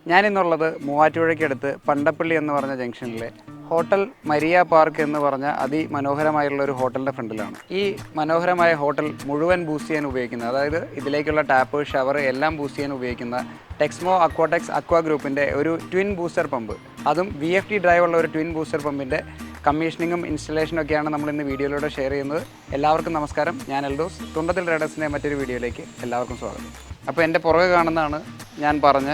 ഞാനിന്നുള്ളത് മൂവാറ്റുപുഴയ്ക്കടുത്ത് പണ്ടപ്പള്ളി എന്ന് പറഞ്ഞ ജംഗ്ഷനിലെ ഹോട്ടൽ മരിയ പാർക്ക് എന്ന് പറഞ്ഞ അതിമനോഹരമായുള്ള ഒരു ഹോട്ടലിൻ്റെ ഫ്രണ്ടിലാണ്. ഈ മനോഹരമായ ഹോട്ടൽ മുഴുവൻ ബൂസ്റ്റ് ചെയ്യാൻ ഉപയോഗിക്കുന്ന, അതായത് ഇതിലേക്കുള്ള ടാപ്പ്, ഷവർ എല്ലാം ബൂസ്റ്റ് ചെയ്യാൻ ഉപയോഗിക്കുന്ന ടെക്സ്മോ അക്വാടെക്സ് അക്വാ ഗ്രൂപ്പിൻ്റെ ഒരു ട്വിൻ ബൂസ്റ്റർ പമ്പ്, അതും VFD ഡ്രൈവുള്ള ഒരു ട്വിൻ ബൂസ്റ്റർ പമ്പിൻ്റെ കമ്മീഷനിങ്ങും ഇൻസ്റ്റലേഷനും ഒക്കെയാണ് നമ്മൾ ഇന്ന് വീഡിയോയിലൂടെ ഷെയർ ചെയ്യുന്നത്. എല്ലാവർക്കും നമസ്കാരം, ഞാൻ എൽദോസ്. തുണ്ടത്തിൽ റൈഡേഴ്സിൻ്റെ മറ്റൊരു വീഡിയോയിലേക്ക് എല്ലാവർക്കും സ്വാഗതം. അപ്പോൾ എൻ്റെ പുറകെ കാണുന്നതാണ് ഞാൻ പറഞ്ഞ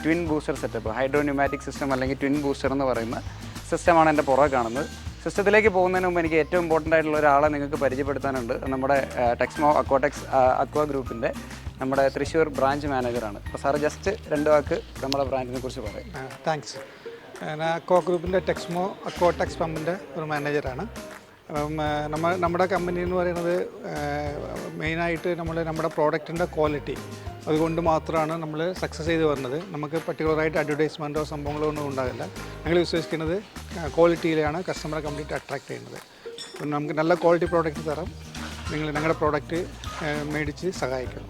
twin booster setup, pneumatic system അല്ലെങ്കിൽ ട്വിൻ ബൂസ്റ്റർ എന്ന് പറയുന്ന സിസ്റ്റമാണ് എൻ്റെ പുറകെ കാണുന്നത്. സിസ്റ്റത്തിലേക്ക് പോകുന്നതിന് മുമ്പ് എനിക്ക് ഏറ്റവും ഇമ്പോർട്ടൻ്റ് ആയിട്ടുള്ള ഒരാളെ നിങ്ങൾക്ക് പരിചയപ്പെടുത്താനുണ്ട്. നമ്മുടെ ടെക്സ്മോ അക്വാടെക്സ് അക്വാ ഗ്രൂപ്പിൻ്റെ നമ്മുടെ തൃശ്ശൂർ ബ്രാഞ്ച് മാനേജറാണ്. അപ്പോൾ സാറ് ജസ്റ്റ് രണ്ട് വാക്ക് നമ്മുടെ ബ്രാഞ്ചിനെ കുറിച്ച് പറയും. താങ്ക്സ്. ഞാൻ അക്വാ ഗ്രൂപ്പിൻ്റെ ടെക്സ്മോ അക്വാടെക്സ് പമ്പിൻ്റെ ഒരു മാനേജറാണ്. നമ്മുടെ കമ്പനി എന്ന് പറയുന്നത് മെയിനായിട്ട് നമ്മുടെ പ്രോഡക്റ്റിൻ്റെ ക്വാളിറ്റി അതുകൊണ്ട് മാത്രമാണ് നമ്മൾ സക്സസ് ചെയ്ത് വരുന്നത്. നമുക്ക് പർട്ടിക്കുലറായിട്ട് അഡ്വർടൈസ്മെൻറ്റോ സംഭവങ്ങളോ ഒന്നും ഉണ്ടാകില്ല. ഞങ്ങൾ വിശ്വസിക്കുന്നത് ക്വാളിറ്റിയിലാണ് കസ്റ്റമറെ കംപ്ലീറ്റ് അട്രാക്ട് ചെയ്യുന്നത്. അപ്പം നമുക്ക് നല്ല ക്വാളിറ്റി പ്രോഡക്റ്റ് തരാം. ഞങ്ങളുടെ പ്രോഡക്റ്റ് മേടിച്ച് സഹായിക്കണം.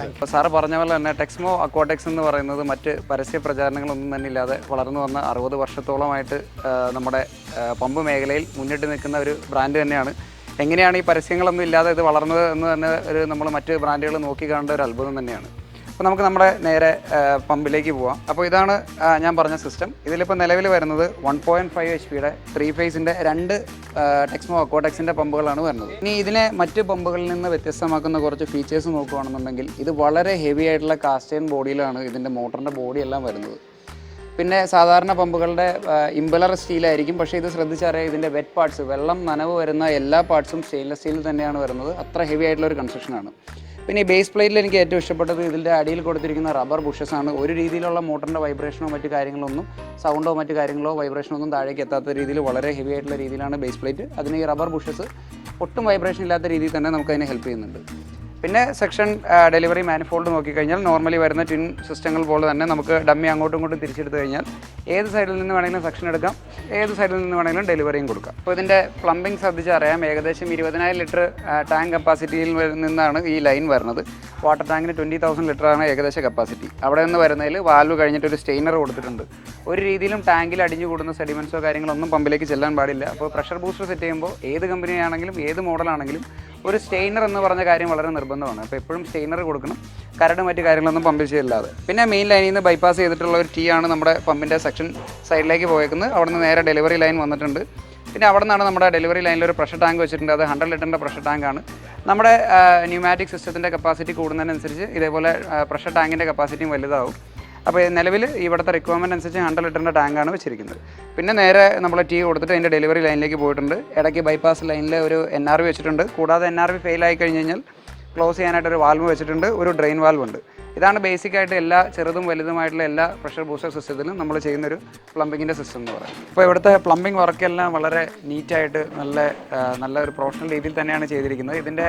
ഇപ്പോൾ സാറ് പറഞ്ഞ പോലെ തന്നെ ടെക്സ്മോ അക്വാടെക്സ് എന്ന് പറയുന്നത് മറ്റ് പരസ്യ പ്രചാരണങ്ങളൊന്നും തന്നെ ഇല്ലാതെ വളർന്നു വന്ന 60 വർഷത്തോളമായിട്ട് നമ്മുടെ പമ്പ് മേഖലയിൽ മുന്നിട്ട് നിൽക്കുന്ന ഒരു ബ്രാൻഡ് തന്നെയാണ്. എങ്ങനെയാണ് ഈ പരസ്യങ്ങളൊന്നും ഇല്ലാതെ ഇത് വളർന്നത് എന്ന് തന്നെ നമ്മൾ മറ്റ് ബ്രാൻഡുകൾ നോക്കി കാണേണ്ട ഒരു അത്ഭുതം തന്നെയാണ്. അപ്പോൾ നമുക്ക് നമ്മുടെ നേരെ പമ്പിലേക്ക് പോവാം. അപ്പോൾ ഇതാണ് ഞാൻ പറഞ്ഞ സിസ്റ്റം. ഇതിലിപ്പോൾ നിലവിൽ വരുന്നത് 1.5 HP 3 ഫേസിൻ്റെ 2 ടെക്സ്മോ അക്വാടെക്സിൻ്റെ പമ്പുകളാണ് വരുന്നത്. ഇനി ഇതിനെ മറ്റ് പമ്പുകളിൽ നിന്ന് വ്യത്യസ്തമാക്കുന്ന കുറച്ച് ഫീച്ചേഴ്സ് നോക്കുകയാണെന്നുണ്ടെങ്കിൽ ഇത് വളരെ ഹെവി ആയിട്ടുള്ള കാസ്റ്റേൺ ബോഡിയിലാണ് ഇതിൻ്റെ മോട്ടറിൻ്റെ ബോഡിയെല്ലാം വരുന്നത്. പിന്നെ സാധാരണ പമ്പുകളുടെ ഇമ്പലർ സ്റ്റീലായിരിക്കും, പക്ഷേ ഇത് ശ്രദ്ധിച്ചറിയാം ഇതിൻ്റെ വെറ്റ് പാർട്സ്, വെള്ളം നനവ് വരുന്ന എല്ലാ പാർട്സും സ്റ്റെയിൻലെസ് സ്റ്റീൽ തന്നെയാണ് വരുന്നത്. അത്ര ഹെവി ആയിട്ടുള്ള ഒരു കൺസ്ട്രക്ഷനാണ്. പിന്നെ ഈ ബേസ് പ്ലേറ്റിൽ എനിക്ക് ഏറ്റവും ഇഷ്ടപ്പെട്ടത് ഇതിൻ്റെ അടിയിൽ കൊടുത്തിരിക്കുന്ന റബ്ബർ ബുഷസാണ്. ഒരു രീതിയിലുള്ള മോട്ടറിൻ്റെ വൈബ്രേഷനോ മറ്റു കാര്യങ്ങളൊന്നും, സൗണ്ടോ മറ്റു കാര്യങ്ങളോ വൈബ്രേഷനോ ഒന്നും താഴേക്ക് എത്താത്ത രീതിയിൽ വളരെ ഹെവി ആയിട്ടുള്ള രീതിയിലാണ് ബേസ് പ്ലേറ്റ്. അതിന് ഈ റബ്ബർ ബുഷസ് ഒട്ടും വൈബ്രേഷൻ ഇല്ലാത്ത രീതിയിൽ തന്നെ നമുക്കതിനെ ഹെൽപ്പ് ചെയ്യുന്നുണ്ട്. പിന്നെ സെക്ഷൻ ഡെലിവറി മാനിഫോൾഡ് നോക്കിക്കഴിഞ്ഞാൽ നോർമലി വരുന്ന ട്വിൻ സിസ്റ്റങ്ങൾ പോലെ തന്നെ നമുക്ക് ഡമ്മി അങ്ങോട്ടും ഇങ്ങോട്ടും തിരിച്ചെടുത്ത് കഴിഞ്ഞാൽ ഏത് സൈഡിൽ നിന്ന് വേണമെങ്കിലും സെക്ഷൻ എടുക്കാം, ഏത് സൈഡിൽ നിന്ന് വേണമെങ്കിലും ഡെലിവറിയും കൊടുക്കാം. അപ്പോൾ ഇതിൻ്റെ പ്ലംബിംഗ് ശ്രദ്ധിച്ചറിയാം. ഏകദേശം 20,000 ലിറ്റർ ടാങ്ക് കപ്പാസിറ്റിയിൽ നിന്നാണ് ഈ ലൈൻ വരുന്നത്. വാട്ടർ ടാങ്കിന് 20,000 ലിറ്ററാണ് ഏകദേശം കപ്പാസിറ്റി. അവിടെ നിന്ന് വരുന്നതിൽ വാൽവ് കഴിഞ്ഞിട്ട് ഒരു സ്റ്റെയിനർ കൊടുത്തിട്ടുണ്ട്. ഒരു രീതിയിലും ടാങ്കിൽ അടിഞ്ഞു കൂടുന്ന സെഡിമെൻസോ കാര്യങ്ങളൊന്നും പമ്പിലേക്ക് ചെല്ലാൻ പാടില്ല. അപ്പോൾ പ്രഷർ ബൂസ്റ്റർ സെറ്റ് ചെയ്യുമ്പോൾ ഏത് കമ്പനിയാണെങ്കിലും ഏത് മോഡലാണെങ്കിലും ഒരു സ്റ്റെയിനർ എന്ന് പറഞ്ഞ കാര്യം വളരെ നിർബന്ധമാണ്. അപ്പോൾ എപ്പോഴും സ്റ്റെയിനർ കൊടുക്കണം, കരട് മറ്റു കാര്യങ്ങളൊന്നും പമ്പിൽ ചെയ്യില്ലാതെ. പിന്നെ മെയിൻ ലൈനിൽ നിന്ന് ബൈപ്പാസ് ചെയ്തിട്ടുള്ള ഒരു ആണ് നമ്മുടെ പമ്പിൻ്റെ സെക്ഷൻ സൈഡിലേക്ക് പോയേക്കുന്നത്. അവിടെ നിന്ന് നേരെ ഡെലിവറി ലൈൻ വന്നിട്ടുണ്ട്. പിന്നെ അവിടെ നിന്നാണ് നമ്മുടെ ഡെലിവറി ലൈനിൽ ഒരു പ്രഷർ ടാങ്ക് വെച്ചിട്ടുണ്ട്. അത് 100 ലിറ്ററിൻ്റെ പ്രഷർ ടാങ്കാണ്. നമ്മുടെ ന്യൂമാറ്റിക് സിസ്റ്റത്തിൻ്റെ കപ്പാസിറ്റി കൂടുന്നതിനനുസരിച്ച് ഇതേപോലെ പ്രഷർ ടാങ്കിൻ്റെ കപ്പാസിറ്റിയും വലുതാവും. അപ്പോൾ നിലവിൽ ഇവിടുത്തെ റിക്വയർമെൻറ്റ് അനുസരിച്ച് 100 ലിറ്ററിൻ്റെ ടാങ്കാണ് വെച്ചിരിക്കുന്നത്. പിന്നെ നേരെ നമ്മൾ കൊടുത്തിട്ട് അതിൻ്റെ ഡെലിവറി ലൈനിലേക്ക് പോയിട്ടുണ്ട്. ഇടയ്ക്ക് ബൈപ്പാസ് ലൈനിൽ ഒരു NRV വെച്ചിട്ടുണ്ട്. കൂടാതെ NRV ഫെയിലായി കഴിഞ്ഞ് കഴിഞ്ഞാൽ ക്ലോസ് ചെയ്യാനായിട്ടൊരു വാൽവ് വെച്ചിട്ടുണ്ട്, ഒരു ഡ്രെയിൻ വാൽവ് ഉണ്ട്. ഇതാണ് ബേസിക്കായിട്ട് എല്ലാ ചെറുതും വലുതുമായിട്ടുള്ള എല്ലാ പ്രഷർ ബൂസ്റ്റർ സിസ്റ്റത്തിലും നമ്മൾ ചെയ്യുന്നൊരു പ്ലംബിങ്ങിൻ്റെ സിസ്റ്റം എന്ന് പറയുന്നത്. ഇപ്പോൾ ഇവിടുത്തെ പ്ലംബിംഗ് വർക്കെല്ലാം വളരെ നീറ്റായിട്ട് നല്ല ഒരു പ്രൊഫഷണൽ രീതിയിൽ തന്നെയാണ് ചെയ്തിരിക്കുന്നത്. ഇതിൻ്റെ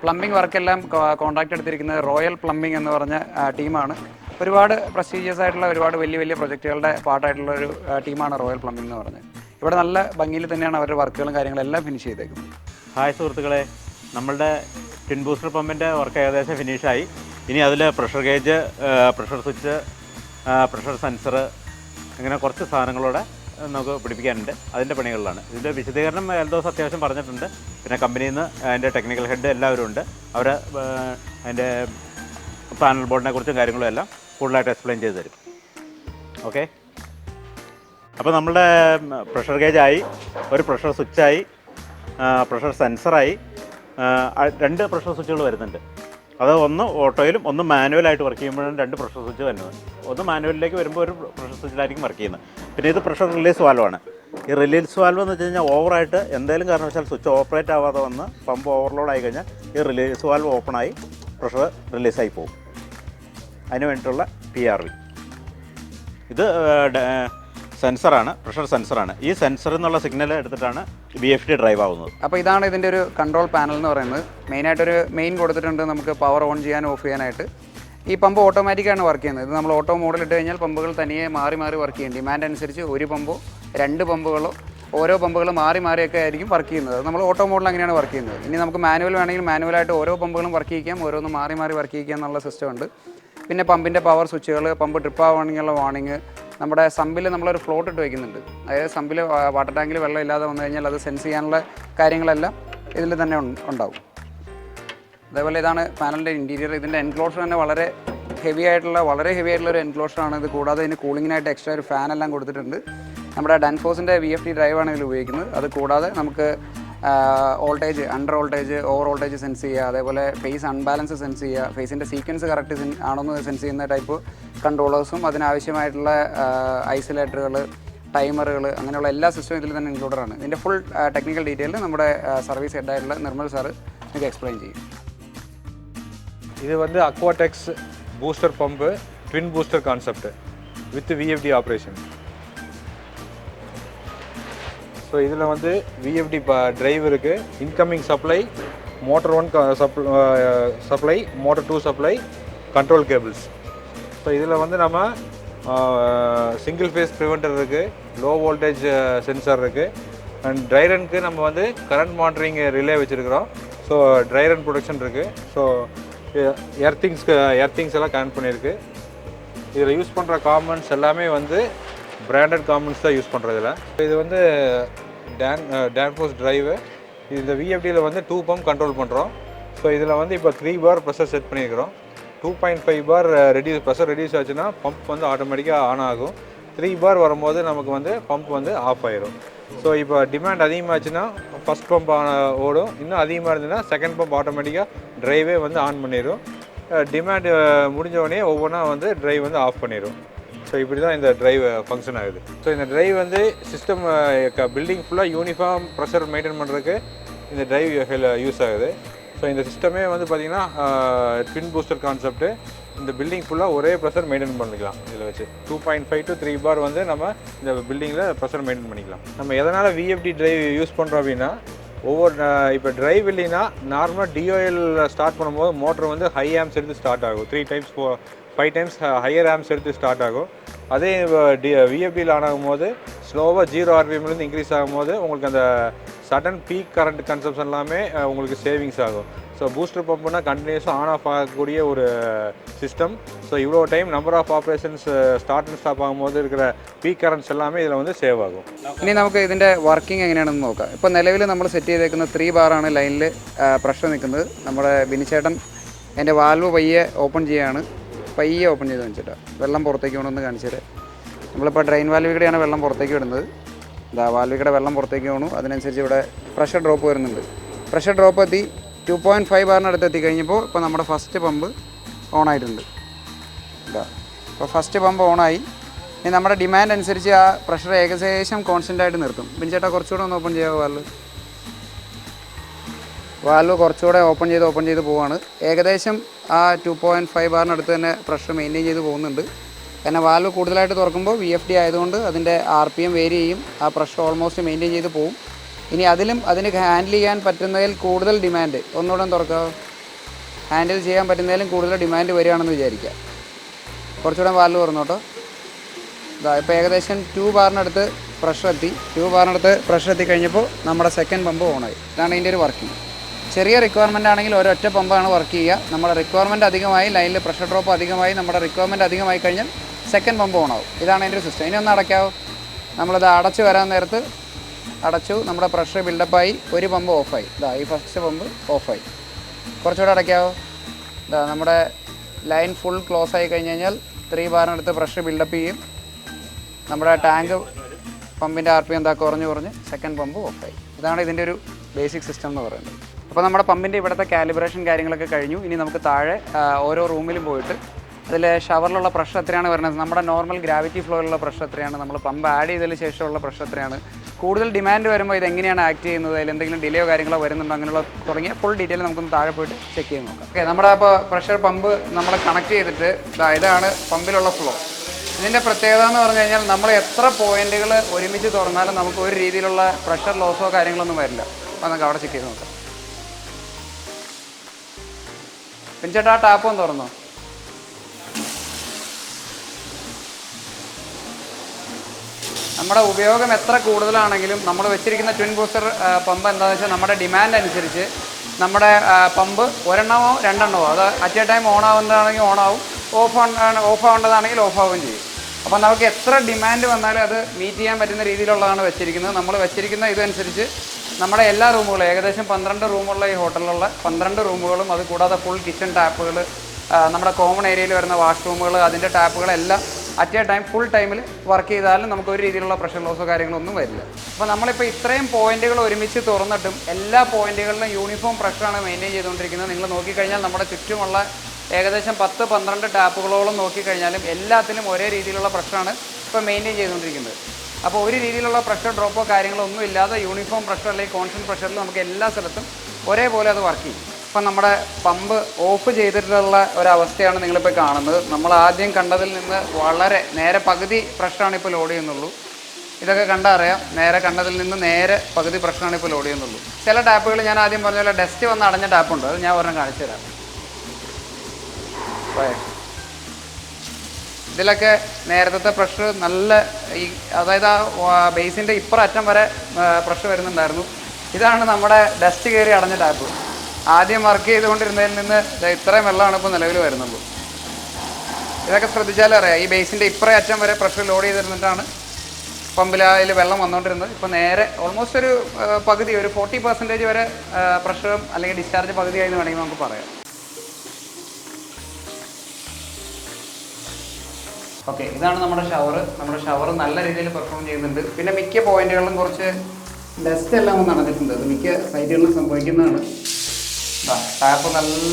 പ്ലംബിംഗ് വർക്കെല്ലാം കോൺട്രാക്ട് എടുത്തിരിക്കുന്നത് റോയൽ പ്ലംബിംഗ് എന്ന് പറഞ്ഞ ടീമാണ്. ഒരുപാട് പ്രസ്റ്റീജിയസ് ആയിട്ടുള്ള ഒരുപാട് വലിയ പ്രൊജക്റ്റുകളുടെ പാർട്ടായിട്ടുള്ള ഒരു ടീമാണ് റോയൽ പ്ലംബിംഗ് എന്ന് പറഞ്ഞത്. ഇവിടെ നല്ല ഭംഗിയിൽ തന്നെയാണ് അവരുടെ വർക്കുകളും കാര്യങ്ങളെല്ലാം ഫിനിഷ് ചെയ്തേക്കുന്നത്. ഹായ് സുഹൃത്തുക്കളെ, നമ്മളുടെ ട്വിൻ ബൂസ്റ്റർ പമ്പിൻ്റെ വർക്ക് ഏകദേശം ഫിനിഷായി. ഇനി അതിൽ pressure gauge, pressure switch, pressure sensor, അങ്ങനെ കുറച്ച് സാധനങ്ങളോടെ നമുക്ക് പിടിപ്പിക്കാനുണ്ട്. അതിൻ്റെ പണികളിലാണ്. ഇതിൻ്റെ വിശദീകരണം ദിവസം അത്യാവശ്യം പറഞ്ഞിട്ടുണ്ട്. പിന്നെ കമ്പനിയിൽ നിന്ന് അതിൻ്റെ ടെക്നിക്കൽ ഹെഡ് എല്ലാവരും ഉണ്ട്. അവർ അതിൻ്റെ പാനൽ ബോർഡിനെ കുറിച്ചും കാര്യങ്ങളും എല്ലാം കൂടുതലായിട്ട് എക്സ്പ്ലെയിൻ ചെയ്ത് തരും. ഓക്കെ, അപ്പോൾ നമ്മളുടെ പ്രഷർ ഗേജായി, ഒരു പ്രഷർ സ്വിച്ചായി, പ്രഷർ സെൻസറായി, 2 പ്രഷർ സ്വിച്ചുകൾ വരുന്നുണ്ട്. അത് ഒന്ന് ഓട്ടോയിലും ഒന്ന് മാനുവലായിട്ട് വർക്ക് ചെയ്യുമ്പോഴാണ് 2 പ്രഷർ സ്വിച്ച് വരുന്നത്. ഒന്ന് മാനുവലിലേക്ക് വരുമ്പോൾ ഒരു പ്രഷർ സ്വിച്ചിലായിരിക്കും വർക്ക് ചെയ്യുന്നത്. പിന്നെ ഇത് പ്രഷർ റിലീസ് വാൽവാണ്. ഈ റിലീസ് വാൽവ് എന്ന് വെച്ച് കഴിഞ്ഞാൽ ഓവറായിട്ട് എന്തെങ്കിലും കാരണവശാൽ സ്വിച്ച് ഓപ്പറേറ്റ് ആവാതെ വന്ന് പമ്പ് ഓവർലോഡ് ആയി കഴിഞ്ഞാൽ ഈ റിലീസ് വാൽവ് ഓപ്പണായി പ്രഷർ റിലീസായി പോകും. അതിന് വേണ്ടിയിട്ടുള്ള PRV. ഇത് സെൻസറാണ്, പ്രഷർ സെൻസറാണ്. ഈ സെൻസറിൽ നിന്നുള്ള സിഗ്നൽ എടുത്തിട്ടാണ് VFD ഡ്രൈവ് ആവുന്നത്. അപ്പോൾ ഇതാണ് ഇതിൻ്റെ ഒരു കൺട്രോൾ പാനൽ എന്ന് പറയുന്നത്. മെയിനായിട്ടൊരു മെയിൻ കൊടുത്തിട്ടുണ്ട് നമുക്ക് പവർ ഓൺ ചെയ്യാനും ഓഫ് ചെയ്യാനായിട്ട്. ഈ പമ്പ് ഓട്ടോമാറ്റിക്കാണ് വർക്ക് ചെയ്യുന്നത്. ഇത് നമ്മൾ ഓട്ടോ മോഡിൽ ഇട്ട് കഴിഞ്ഞാൽ പമ്പുകൾ തനിയെ മാറി വർക്ക് ചെയ്യും. ഡിമാൻഡ് അനുസരിച്ച് ഒരു പമ്പോ 2 പമ്പുകളോ ഓരോ പമ്പുകൾ മാറിയൊക്കെ ആയിരിക്കും വർക്ക് ചെയ്യുന്നത്. നമ്മൾ ഓട്ടോ മോഡിൽ അങ്ങനെയാണ് വർക്ക് ചെയ്യുന്നത്. ഇനി നമുക്ക് മാനുവൽ വേണമെങ്കിൽ മാനുവലായിട്ട് ഓരോ പമ്പുകളും വർക്ക് ചെയ്യിക്കാം, ഓരോന്നും മാറി വർക്ക് ചെയ്യിക്കുക എന്നുള്ള സിസ്റ്റം ഉണ്ട്. പിന്നെ പമ്പിൻ്റെ പവർ സ്വിച്ചുകൾ, പമ്പ് ട്രിപ്പ് ആവുകയാണെങ്കിലുള്ള വാർണിംഗ്, നമ്മുടെ സമ്പിൽ നമ്മളൊരു ഫ്ലോട്ട് ഇട്ട് വയ്ക്കുന്നുണ്ട്. അതായത് സമ്പിൽ വാട്ടർ ടാങ്കിൽ വെള്ളം ഇല്ലാതെ വന്നു കഴിഞ്ഞാൽ അത് സെൻസ് ചെയ്യാനുള്ള കാര്യങ്ങളെല്ലാം ഇതിൽ തന്നെ ഉണ്ടാവും. അതേപോലെ ഇതാണ് പാനലിൻ്റെ ഇൻറ്റീരിയർ. ഇതിൻ്റെ എൻക്ലോഷർ തന്നെ വളരെ ഹെവി ആയിട്ടുള്ള ഒരു എൻക്ലോഷറാണ്. ഇത് കൂടാതെ ഇതിന് കൂളിങ്ങിനായിട്ട് എക്സ്ട്രാ ഒരു ഫാനെല്ലാം കൊടുത്തിട്ടുണ്ട്. നമ്മുടെ ഡാൻഫോസിൻ്റെ VFD ഡ്രൈവാണ് ഇതിൽ ഉപയോഗിക്കുന്നത്. അത് കൂടാതെ നമുക്ക് voltage, under voltage, over voltage sense ചെയ്യുക, അതേപോലെ ഫേസ് അൺബാലൻസ് സെൻസ് ചെയ്യുക, ഫേസിൻ്റെ സീക്വൻസ് കറക്റ്റ് ആണോന്ന് സെൻസ് ചെയ്യുന്ന ടൈപ്പ് കൺട്രോളേഴ്സും അതിനാവശ്യമായിട്ടുള്ള ഐസൊലേറ്ററുകൾ, ടൈമറുകൾ, അങ്ങനെയുള്ള എല്ലാ സിസ്റ്റവും ഇതിൽ തന്നെ ഇൻക്ലൂഡറാണ്. ഇതിൻ്റെ ഫുൾ ടെക്നിക്കൽ ഡീറ്റെയിൽ നമ്മുടെ സർവീസ് ഹെഡായിട്ടുള്ള നിർമ്മൽ സാറ് നിങ്ങൾക്ക് എക്സ്പ്ലെയിൻ ചെയ്യും. இது வந்து Aquatex booster pump, twin booster concept with VFD operation. So இதில் வந்து VFD டிரைவ் இருக்குது, incoming supply, motor 1 supply, motor 2 supply, control cables. So இதில் வந்து நம்ம சிங்கிள் ஃபேஸ் ப்ரிவென்டர் இருக்குது, லோ வோல்டேஜ் சென்சார் இருக்குது, அண்ட் ட்ரை ரனுக்கு நம்ம வந்து கரண்ட் மானிட்டரிங் ரிலே வச்சுருக்கிறோம். ஸோ ட்ரை ரன் ப்ரொடக்ஷன் இருக்குது. ஸோ எர்த்திங்ஸ் எல்லாம் கனெக்ட் பண்ணியிருக்கு. இதில் யூஸ் பண்ணுற காம்பனன்ட்ஸ் எல்லாமே வந்து பிராண்டட் காம்பனன்ட்ஸ் தான் யூஸ் பண்ணுறதில்ல. இது வந்து டேன்ஃபோர்ஸ் டிரைவு. இந்த VFDயில் வந்து 2 பம்ப் கண்ட்ரோல் பண்ணுறோம். ஸோ இதில் வந்து இப்போ 3 பார் ப்ரெஷர் செட் பண்ணியிருக்கிறோம். 2.5 பார் ப்ரெஷர் ரெடியூஸ் ஆச்சுன்னா பம்ப் வந்து ஆட்டோமேட்டிக்காக ஆன் ஆகும். 3 பார் வரும்போது நமக்கு வந்து பம்ப் வந்து ஆஃப் ஆயிரும். ஸோ இப்போ டிமாண்ட் அதிகமாச்சுன்னா ஃபஸ்ட் பம்ப் ஓடும், இன்னும் அதிகமாக இருந்ததுன்னா செகண்ட் பம்ப் ஆட்டோமேட்டிக்காக ட்ரைவே வந்து ஆன் பண்ணிடும். டிமாண்ட் முடிஞ்சவொடனே ஒவ்வொன்றா வந்து ட்ரைவ் வந்து ஆஃப் பண்ணிடும். ஸோ இப்படி தான் இந்த ட்ரைவ் ஃபங்க்ஷன் ஆகுது. ஸோ இந்த ட்ரைவ் வந்து சிஸ்டம் பில்டிங் ஃபுல்லாக யூனிஃபார்ம் ப்ரெஷர் மெயின்டைன் பண்ணுறதுக்கு இந்த ட்ரைவ் யூஸ் ஆகுது. ஸோ இந்த சிஸ்டமே வந்து பார்த்திங்கன்னா ட்வின் பூஸ்டர் கான்செப்ட்டு. இந்த பில்டிங் ஃபுல்லாக ஒரே ப்ரெஷர் மெயின்டைன் பண்ணிக்கலாம். இதில் வச்சு 2.5 to 3 பார் வந்து நம்ம இந்த பில்டிங்கில் ப்ரெஷர் மெயின்டைன் பண்ணிக்கலாம். நம்ம எதனால் VFD டிரைவ் யூஸ் பண்ணுறோம் அப்படின்னா, இப்போ டிரைவ் இல்லைன்னா நார்மலாக DOL ஸ்டார்ட் பண்ணும்போது மோட்டர் வந்து ஹை ஆம்ஸ் எடுத்து ஸ்டார்ட் ஆகும். 3 times 5 times ஹையர் ஆம்ஸ் எடுத்து ஸ்டார்ட் ஆகும். அதே VFDயில் ஆன் ஆகும்போது ஸ்லோவாக 0 RPMலேருந்து இன்க்ரீஸ் ஆகும்போது உங்களுக்கு அந்த சடன் பீக் கரண்ட் கன்சம்ஷன் எல்லாமே உங்களுக்கு சேவிங்ஸ் ஆகும். ஸோ பூஸ்டர் பம்புனா கண்டினியூஸாக ஆன் ஆஃப் ஆகக்கூடிய ஒரு சிஸ்டம். ஸோ இவ்வளோ time number of operations start and stop ஆகும்போது இருக்கிற பீக் கரண்ட்ஸ் எல்லாமே ഇതിൽ வந்து സേവ് ആകും. ഇനി നമുക്ക് ഇതിൻ്റെ വർക്കിംഗ് എങ്ങനെയാണെന്ന് നോക്കാം. ഇപ്പോൾ നിലവിൽ നമ്മൾ സെറ്റ് ചെയ്തേക്കുന്ന 3 ബാറാണ് ലൈനിൽ പ്രഷർ നിൽക്കുന്നത്. നമ്മുടെ ബിനിച്ചേട്ടൻ എൻ്റെ വാൽവ് പയ്യെ ഓപ്പൺ ചെയ്യാണ്. പയ്യെ ഓപ്പൺ ചെയ്ത് വെച്ചിട്ട് വെള്ളം പുറത്തേക്ക് കൊണ്ടുവന്ന് കാണിച്ചിട്ട്, നമ്മളിപ്പോൾ ഡ്രെയിൻ വാൽവിലൂടെയാണ് വെള്ളം പുറത്തേക്ക് വിടുന്നത്. ഇതാ വാൽവിലൂടെ വെള്ളം പുറത്തേക്ക് പോകണു. അതിനനുസരിച്ച് ഇവിടെ പ്രഷർ ഡ്രോപ്പ് വരുന്നുണ്ട്. പ്രഷർ ഡ്രോപ്പ് എത്തി 2.5 ബാറിനടുത്ത് എത്തിക്കഴിഞ്ഞപ്പോൾ ഇപ്പോൾ നമ്മുടെ ഫസ്റ്റ് പമ്പ് ഓണായിട്ടുണ്ട്. ഇതാ ഇപ്പോൾ ഫസ്റ്റ് പമ്പ് ഓണായി. ഇനി നമ്മുടെ ഡിമാൻഡ് അനുസരിച്ച് ആ പ്രഷർ ഏകദേശം കോൺസ്റ്റൻ്റ് ആയിട്ട് നിർത്തും. ബിൻചേട്ടാ കുറച്ചുകൂടെ ഒന്ന് ഓപ്പൺ ചെയ്യാമോ വാൽവ് കുറച്ചുകൂടെ ഓപ്പൺ ചെയ്ത് പോവാണ്. ഏകദേശം ആ 2.5 ബാറിനടുത്ത് തന്നെ പ്രഷർ മെയിൻറ്റെയിൻ ചെയ്ത് പോകുന്നുണ്ട്. കാരണം വാൽവ് കൂടുതലായിട്ട് തുറക്കുമ്പോൾ VFD ആയതുകൊണ്ട് അതിൻ്റെ RPM വേരി ചെയ്യും. ആ പ്രഷർ ഓൾമോസ്റ്റ് മെയിൻറ്റെയിൻ ചെയ്ത് പോകും. ഇനി അതിന് ഹാൻഡിൽ ചെയ്യാൻ പറ്റുന്നതിൽ കൂടുതൽ ഡിമാൻഡ്, ഒന്നുകൂടെ തുറക്കാമോ, ഹാൻഡിൽ ചെയ്യാൻ പറ്റുന്നതിലും കൂടുതൽ ഡിമാൻഡ് വരികയാണെന്ന് വിചാരിക്കുക. കുറച്ചുകൂടെ വാൽവ് തുറന്നോട്ടോ. ഇതാ ഇപ്പോൾ ഏകദേശം 2 ബാറിനടുത്ത് പ്രഷർ എത്തി. 2 ബാറിനടുത്ത് പ്രഷർ എത്തിക്കഴിഞ്ഞപ്പോൾ നമ്മുടെ സെക്കൻഡ് പമ്പ് ഓണായി. ഇതാണ് ഇതിൻ്റെ ഒരു വർക്കിംഗ്. ചെറിയ റിക്വയർമെൻ്റ് ആണെങ്കിൽ ഒരൊറ്റ പമ്പാണ് വർക്ക് ചെയ്യുക. നമ്മുടെ റിക്വയർമെൻറ്റ് അധികമായി, ലൈനിൽ പ്രഷർ ഡ്രോപ്പ് അധികമായി, നമ്മുടെ റിക്വയർമെൻറ്റ് അധികമായി കഴിഞ്ഞാൽ സെക്കൻഡ് പമ്പ് ഓണാവും. ഇതാണ് അതിൻ്റെ ഒരു സിസ്റ്റം. ഇനി ഒന്ന് അടയ്ക്കാവോ. നമ്മളിത് അടച്ച് വരാൻ നേരത്ത് അടച്ചു, നമ്മുടെ പ്രഷർ ബിൽഡപ്പായി, ഒരു പമ്പ് ഓഫായി. ഇതാ ഈ ഫസ്റ്റ് പമ്പ് ഓഫായി. കുറച്ചുകൂടെ അടയ്ക്കാവോ. ഇതാ നമ്മുടെ ലൈൻ ഫുൾ ക്ലോസ് ആയി കഴിഞ്ഞ് കഴിഞ്ഞാൽ 3 ബാറിനടുത്ത് പ്രഷർ ബിൽഡപ്പ് ചെയ്യും. നമ്മുടെ ടാങ്ക് പമ്പിൻ്റെ RPM എന്താ കുറഞ്ഞ് സെക്കൻഡ് പമ്പ് ഓഫായി. ഇതാണ് ഇതിൻ്റെ ഒരു ബേസിക് സിസ്റ്റം എന്ന് പറയുന്നത്. അപ്പോൾ നമ്മുടെ പമ്പിൻ്റെ ഇവിടുത്തെ കാലിബ്രേഷൻ കാര്യങ്ങളൊക്കെ കഴിഞ്ഞു. ഇനി നമുക്ക് താഴെ ഓരോ റൂമിലും പോയിട്ട് അതിൽ ഷവറിലുള്ള പ്രഷർ എത്രയാണ് വരുന്നത്, നമ്മുടെ നോർമൽ ഗ്രാവിറ്റി ഫ്ലോയിലുള്ള പ്രഷർ എത്രയാണ്, നമ്മൾ പമ്പ് ആഡ് ചെയ്തതിന് ശേഷമുള്ള പ്രഷർ എത്രയാണ്, കൂടുതൽ ഡിമാൻഡ് വരുമ്പോൾ ഇതെങ്ങനെയാണ് ആക്ട് ചെയ്യുന്നത്, അതിൽ എന്തെങ്കിലും ഡിലേയോ കാര്യങ്ങളോ വരുന്നുണ്ടോ, അങ്ങനെയുള്ള തുടങ്ങിയ ഫുൾ ഡീറ്റെയിൽ നമുക്കൊന്ന് താഴെ പോയിട്ട് ചെക്ക് ചെയ്ത് നോക്കാം. ഓക്കെ, നമ്മുടെ അപ്പോൾ പ്രഷർ പമ്പ് നമ്മൾ കണക്ട് ചെയ്തിട്ട് ഇതാണ് പമ്പിലുള്ള ഫ്ലോ. ഇതിൻ്റെ പ്രത്യേകത എന്ന് പറഞ്ഞു കഴിഞ്ഞാൽ നമ്മൾ എത്ര പോയിന്റുകൾ ഒരുമിച്ച് തുറന്നാലും നമുക്ക് ഒരു രീതിയിലുള്ള പ്രഷർ ലോസോ കാര്യങ്ങളൊന്നും വരില്ല. അപ്പോൾ നമുക്ക് അവിടെ ചെക്ക് ചെയ്ത് നോക്കാം. പിൻചേട്ടാ ആ ടാപ്പ് ഒന്ന് തുറന്നോ. നമ്മുടെ ഉപയോഗം എത്ര കൂടുതലാണെങ്കിലും നമ്മൾ വെച്ചിരിക്കുന്ന ട്വിൻ ബൂസ്റ്റർ പമ്പ് എന്താണെന്ന് വെച്ചാൽ നമ്മുടെ ഡിമാൻഡ് അനുസരിച്ച് നമ്മുടെ പമ്പ് ഒരെണ്ണമോ രണ്ടെണ്ണമോ, അത് അറ്റ് എ ടൈം ഓൺ ആവുന്നതാണെങ്കിൽ ഓണാവും, ഓഫ് ആവേണ്ടതാണെങ്കിൽ ഓഫ് ആവുകയും ചെയ്യും. അപ്പോൾ നമുക്ക് എത്ര ഡിമാൻഡ് വന്നാലും അത് മീറ്റ് ചെയ്യാൻ പറ്റുന്ന രീതിയിലുള്ളതാണ് വെച്ചിരിക്കുന്നത്. നമ്മൾ വെച്ചിരിക്കുന്ന ഇതനുസരിച്ച് നമ്മുടെ എല്ലാ റൂമുകളും ഏകദേശം 12 റൂമുള്ള ഈ ഹോട്ടലിലുള്ള 12 റൂമുകളും, അത് കൂടാതെ ഫുൾ കിച്ചൺ ടാപ്പുകൾ, നമ്മുടെ കോമൺ ഏരിയയിൽ വരുന്ന വാഷ്റൂമുകൾ, അതിൻ്റെ ടാപ്പുകളെല്ലാം അറ്റ് എ ടൈം ഫുൾ ടൈമിൽ വർക്ക് ചെയ്താലും നമുക്ക് ഒരു രീതിയിലുള്ള പ്രഷർ ലോസോ കാര്യങ്ങളൊന്നും വരില്ല. അപ്പോൾ നമ്മളിപ്പോൾ ഇത്രയും പോയിന്റുകൾ ഒരുമിച്ച് തുറന്നിട്ടും എല്ലാ പോയിന്റുകളിലും യൂണിഫോം പ്രഷറാണ് മെയിൻറ്റെയിൻ ചെയ്തുകൊണ്ടിരിക്കുന്നത്. നിങ്ങൾ നോക്കിക്കഴിഞ്ഞാൽ നമ്മുടെ ചുറ്റുമുള്ള ഏകദേശം 10-12 ടാപ്പുകളോളം നോക്കിക്കഴിഞ്ഞാലും എല്ലാത്തിലും ഒരേ രീതിയിലുള്ള പ്രഷറാണ് ഇപ്പോൾ മെയിൻറ്റെയിൻ ചെയ്തുകൊണ്ടിരിക്കുന്നത്. അപ്പോൾ ഒരു രീതിയിലുള്ള പ്രഷർ ഡ്രോപ്പോ കാര്യങ്ങളോ ഒന്നും ഇല്ലാതെ യൂണിഫോം പ്രഷർ അല്ലെങ്കിൽ കോൺസ്റ്റൻറ്റ് പ്രഷറിൽ നമുക്ക് എല്ലാ സ്ഥലത്തും ഒരേപോലെ അത് വർക്ക് ചെയ്യും. ഇപ്പം നമ്മുടെ പമ്പ് ഓഫ് ചെയ്തിട്ടുള്ള ഒരവസ്ഥയാണ് നിങ്ങളിപ്പോൾ കാണുന്നത്. നമ്മൾ ആദ്യം കണ്ടതിൽ നിന്ന് വളരെ നേരെ പകുതി പ്രഷറാണ് ഇപ്പോൾ ലോഡ് ചെയ്യുന്നുള്ളൂ. ഇതൊക്കെ കണ്ടാൽ അറിയാം, നേരെ കണ്ടതിൽ നിന്ന് നേരെ പകുതി പ്രഷറാണ് ഇപ്പോൾ ലോഡ് ചെയ്യുന്നുള്ളൂ. ചില ടാപ്പുകൾ ഞാൻ ആദ്യം പറഞ്ഞ പോലെ ഡസ്റ്റ് വന്ന് അടഞ്ഞ ടാപ്പുണ്ട്, അത് ഞാൻ ഒരെണ്ണം കാണിച്ചു തരാം. ഇതിലൊക്കെ നേരത്തെ പ്രഷർ നല്ല അതായത് ആ ബേസിൻ്റെ ഇപ്പുറം അറ്റം വരെ പ്രഷർ വരുന്നുണ്ടായിരുന്നു. ഇതാണ് നമ്മുടെ ഡസ്റ്റ് കയറി അടഞ്ഞ ടാപ്പ്. ആദ്യം വർക്ക് ചെയ്തുകൊണ്ടിരുന്നതിൽ നിന്ന് ഇത്രയും വെള്ളമാണ് ഇപ്പോൾ നിലവിൽ വരുന്നുള്ളൂ. ഇതൊക്കെ ശ്രദ്ധിച്ചാലും അറിയാം, ഈ ബേസിൻ്റെ ഇപ്പുറം അറ്റം വരെ പ്രഷർ ലോഡ് ചെയ്തിരുന്നിട്ടാണ് പമ്പിൽ വെള്ളം വന്നുകൊണ്ടിരുന്നത്. ഇപ്പോൾ നേരെ ഓൾമോസ്റ്റ് ഒരു പകുതി, ഒരു 40% വരെ പ്രഷറും അല്ലെങ്കിൽ ഡിസ്ചാർജ് പകുതിയായി എന്ന് വേണമെങ്കിൽ നമുക്ക് പറയാം. ഓക്കെ, ഇതാണ് നമ്മുടെ ഷവർ. നമ്മുടെ ഷവർ നല്ല രീതിയിൽ പെർഫോം ചെയ്യുന്നുണ്ട്. പിന്നെ മിക്ക പോയിന്റുകളിലും കുറച്ച് ഡസ്റ്റ് എല്ലാം ഒന്ന് നടന്നിട്ടുണ്ട്. അത് മിക്ക സൈറ്റുകളിലും സംഭവിക്കുന്നതാണ്. ടാപ്പ് നല്ല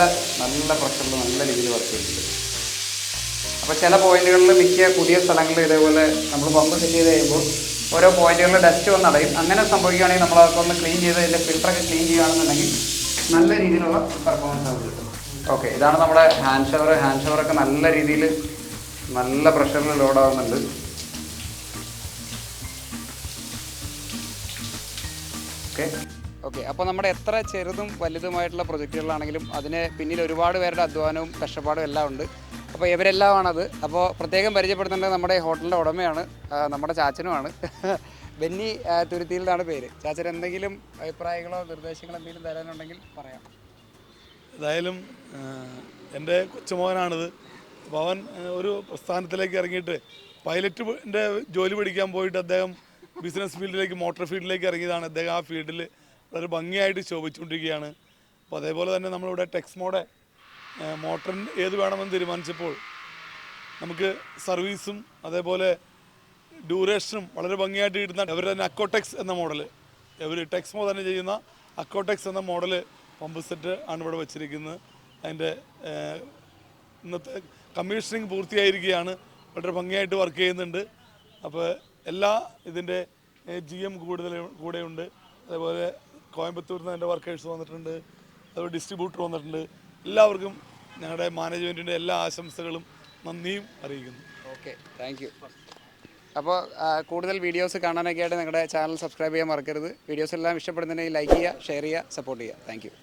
പ്രഷറിൽ നല്ല രീതിയിൽ വർക്ക് ചെയ്യുന്നുണ്ട്. അപ്പോൾ ചില പോയിന്റുകളിൽ മിക്ക പുതിയ സ്ഥലങ്ങളിൽ ഇതേപോലെ നമ്മൾ പമ്പ് സെറ്റ് ചെയ്ത് കഴിയുമ്പോൾ ഓരോ പോയിന്റുകളിൽ ഡസ്റ്റ് വന്ന് അടയും. അങ്ങനെ സംഭവിക്കുകയാണെങ്കിൽ നമ്മളതൊക്കെ ഒന്ന് ക്ലീൻ ചെയ്ത് അതിൻ്റെ ഫിൽറ്ററൊക്കെ ക്ലീൻ ചെയ്യുകയാണെന്നുണ്ടെങ്കിൽ നല്ല രീതിയിലുള്ള പെർഫോമൻസ് നമുക്ക് കിട്ടും. ഓക്കെ, ഇതാണ് നമ്മുടെ ഹാൻഡ് ഷവർ. ഹാൻഡ് ഷവറൊക്കെ നല്ല രീതിയിൽ നല്ല പ്രഷറിൽ ലോഡാവുന്നുണ്ട്. ഓക്കെ, അപ്പോൾ നമ്മുടെ എത്ര ചെറുതും വലുതുമായിട്ടുള്ള പ്രൊജക്റ്റുകളാണെങ്കിലും അതിന് പിന്നിൽ ഒരുപാട് പേരുടെ അധ്വാനവും കഷ്ടപ്പാടും എല്ലാം ഉണ്ട്. അപ്പോൾ ഇവരെല്ലാമാണത്. അപ്പോൾ പ്രത്യേകം പരിചയപ്പെടുത്തേണ്ടത് നമ്മുടെ ഹോട്ടലിൻ്റെ ഉടമയാണ്, നമ്മുടെ ചാച്ചനുമാണ്. ബെന്നി തുരുത്തിയിൽ നിന്നാണ് പേര്. ചാച്ചൻ എന്തെങ്കിലും അഭിപ്രായങ്ങളോ നിർദ്ദേശങ്ങളോ എന്തെങ്കിലും തരാനുണ്ടെങ്കിൽ പറയാം. ഏതായാലും എൻ്റെ കൊച്ചുമോനാണിത്. അപ്പോൾ അവൻ ഒരു പ്രസ്ഥാനത്തിലേക്ക് ഇറങ്ങിയിട്ട് പൈലറ്റിൻ്റെ ജോലി പഠിക്കാൻ പോയിട്ട് അദ്ദേഹം ബിസിനസ് ഫീൽഡിലേക്ക്, മോട്ടോർ ഫീൽഡിലേക്ക് ഇറങ്ങിയതാണ്. അദ്ദേഹം ആ ഫീൽഡിൽ വളരെ ഭംഗിയായിട്ട് ശോഭിച്ചുകൊണ്ടിരിക്കുകയാണ്. അപ്പോൾ അതേപോലെ തന്നെ നമ്മളിവിടെ ടെക്സ്മോടെ മോട്ടറിന് ഏത് വേണമെന്ന് തീരുമാനിച്ചപ്പോൾ നമുക്ക് സർവീസും അതേപോലെ ഡ്യൂറേഷനും വളരെ ഭംഗിയായിട്ട് കിട്ടുന്ന അവർ തന്നെ അക്വാടെക്സ് എന്ന മോഡൽ, അവർ ടെക്സ്മോ തന്നെ ചെയ്യുന്ന അക്വാടെക്സ് എന്ന മോഡൽ പമ്പ് സെറ്റ് ആണ് ഇവിടെ വെച്ചിരിക്കുന്നത്. അതിൻ്റെ ഇന്നത്തെ കമ്മീഷനിങ് പൂർത്തിയായിരിക്കുകയാണ്. വളരെ ഭംഗിയായിട്ട് വർക്ക് ചെയ്യുന്നുണ്ട്. അപ്പോൾ എല്ലാ ഇതിൻ്റെ GM കൂടെയുണ്ട്. അതേപോലെ കോയമ്പത്തൂരിൽ നിന്ന് എൻ്റെ വർക്കേഴ്സ് വന്നിട്ടുണ്ട്, അതുപോലെ ഡിസ്ട്രിബ്യൂട്ടർ വന്നിട്ടുണ്ട്. എല്ലാവർക്കും ഞങ്ങളുടെ മാനേജ്മെൻറ്റിൻ്റെ എല്ലാ ആശംസകളും നന്ദിയും അറിയിക്കുന്നു. Okay, thank you. അപ്പോൾ കൂടുതൽ വീഡിയോസ് കാണാനൊക്കെ ആയിട്ട് നിങ്ങളുടെ ചാനൽ സബ്സ്ക്രൈബ് ചെയ്യാൻ മറക്കരുത്. വീഡിയോസ് എല്ലാം ഇഷ്ടപ്പെടുന്നുണ്ടെങ്കിൽ ലൈക്ക് ചെയ്യുക, ഷെയർ ചെയ്യുക, സപ്പോർട്ട് ചെയ്യുക. Thank you.